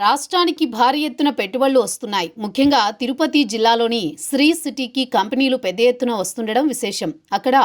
రాష్ట్రానికి భారీ ఎత్తున పెట్టుబడులు వస్తున్నాయి. ముఖ్యంగా తిరుపతి జిల్లాలోని శ్రీ సిటీకి కంపెనీలు పెద్ద ఎత్తున వస్తుండడం విశేషం. అక్కడ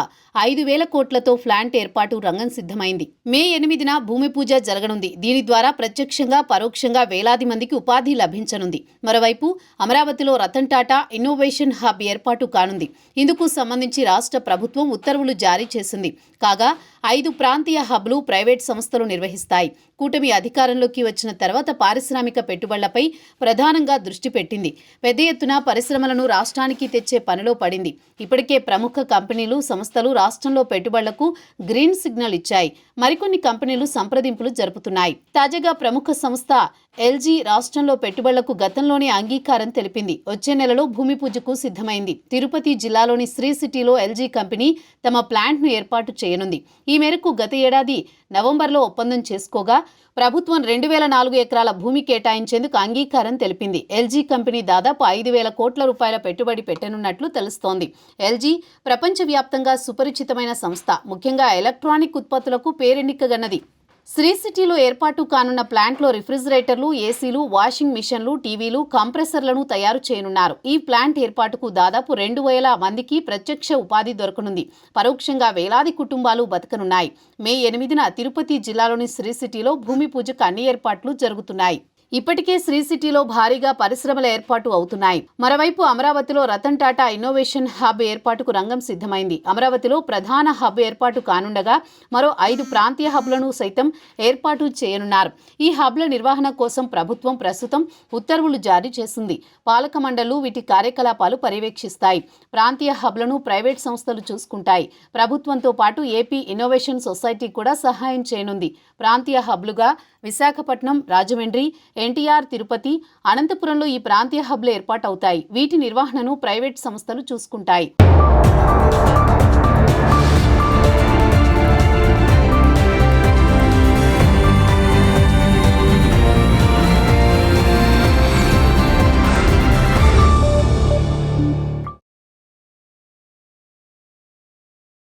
5,000 కోట్లతో ప్లాంట్ ఏర్పాటు రంగం సిద్ధమైంది. మే 8న భూమి పూజ జరగనుంది. దీని ద్వారా ప్రత్యక్షంగా పరోక్షంగా వేలాది మందికి ఉపాధి లభించనుంది. మరోవైపు అమరావతిలో రతన్ టాటా ఇన్నోవేషన్ హబ్ ఏర్పాటు కానుంది. ఇందుకు సంబంధించి రాష్ట్ర ప్రభుత్వం ఉత్తర్వులు జారీ చేసింది. కాగా 5 ప్రాంతీయ హబ్లు ప్రైవేట్ సంస్థలు నిర్వహిస్తాయి. కూటమి అధికారంలోకి వచ్చిన తర్వాత పారిశ్రామిక పెట్టుబడులపై ప్రధానంగా దృష్టి పెట్టింది. పెద్ద ఎత్తున పరిశ్రమలను రాష్ట్రానికి తెచ్చే పనిలో పడింది. ఇప్పటికే ప్రముఖ కంపెనీలు, సంస్థలు రాష్ట్రంలో పెట్టుబడులకు గ్రీన్ సిగ్నల్ ఇచ్చాయి. మరికొన్ని కంపెనీలు సంప్రదింపులు జరుపుతున్నాయి. తాజాగా ప్రముఖ సంస్థ ఎల్జీ రాష్ట్రంలో పెట్టుబడులకు గతంలోనే అంగీకారం తెలిపింది. వచ్చే నెలలో భూమి పూజకు సిద్ధమైంది. తిరుపతి జిల్లాలోని శ్రీ సిటీలో ఎల్జీ కంపెనీ తమ ప్లాంట్ను ఏర్పాటు చేయనుంది. ఈ మేరకు గత ఏడాది నవంబర్లో ఒప్పందం చేసుకోగా ప్రభుత్వం 2,004 ఎకరాల భూమి కేటాయించేందుకు అంగీకారం తెలిపింది. ఎల్జీ కంపెనీ దాదాపు 5,000 కోట్ల రూపాయల పెట్టుబడి పెట్టనున్నట్లు తెలుస్తోంది. ఎల్జీ ప్రపంచవ్యాప్తంగా సుపరిచితమైన సంస్థ. ముఖ్యంగా ఎలక్ట్రానిక్ ఉత్పత్తులకు పేరెన్నికగన్నది. శ్రీ సిటీలో ఏర్పాటు కానున్న ప్లాంట్లో రిఫ్రిజిరేటర్లు, ఏసీలు, వాషింగ్ మిషన్లు, టీవీలు, కంప్రెసర్లను తయారు చేయనున్నారు. ఈ ప్లాంట్ ఏర్పాటుకు దాదాపు 2,000 మందికి ప్రత్యక్ష ఉపాధి దొరకనుంది. పరోక్షంగా వేలాది కుటుంబాలు బతకనున్నాయి. మే 8న తిరుపతి జిల్లాలోని శ్రీ సిటీలో భూమి పూజకు అన్ని ఏర్పాట్లు జరుగుతున్నాయి. ఇప్పటికే శ్రీ సిటీలో భారీగా పరిశ్రమల ఏర్పాటు అవుతున్నాయి. మరోవైపు అమరావతిలో రతన్ టాటా ఇన్నోవేషన్ హబ్ ఏర్పాటుకు రంగం సిద్ధమైంది. అమరావతిలో ప్రధాన హబ్ ఏర్పాటు కానుండగా మరో 5 ప్రాంతీయ హబ్లను సైతం ఏర్పాటు చేయనున్నారు. ఈ హబ్ల నిర్వహణ కోసం ప్రభుత్వం ప్రస్తుతం ఉత్తర్వులు జారీ చేసింది. పాలక మండళ్లు వీటి కార్యకలాపాలు పర్యవేక్షిస్తాయి. ప్రాంతీయ హబ్లను ప్రైవేట్ సంస్థలు చూసుకుంటాయి. ప్రభుత్వంతో పాటు ఏపీ ఇన్నోవేషన్ సొసైటీ కూడా సహాయం చేయనుంది. ప్రాంతీయ హబ్లుగా విశాఖపట్నం, రాజమండ్రి, ఎన్టీఆర్, తిరుపతి, అనంతపురంలో ఈ ప్రాంతీయ హబ్లు ఏర్పాటవుతాయి. వీటి నిర్వహణను ప్రైవేట్ సంస్థలు చూసుకుంటాయి.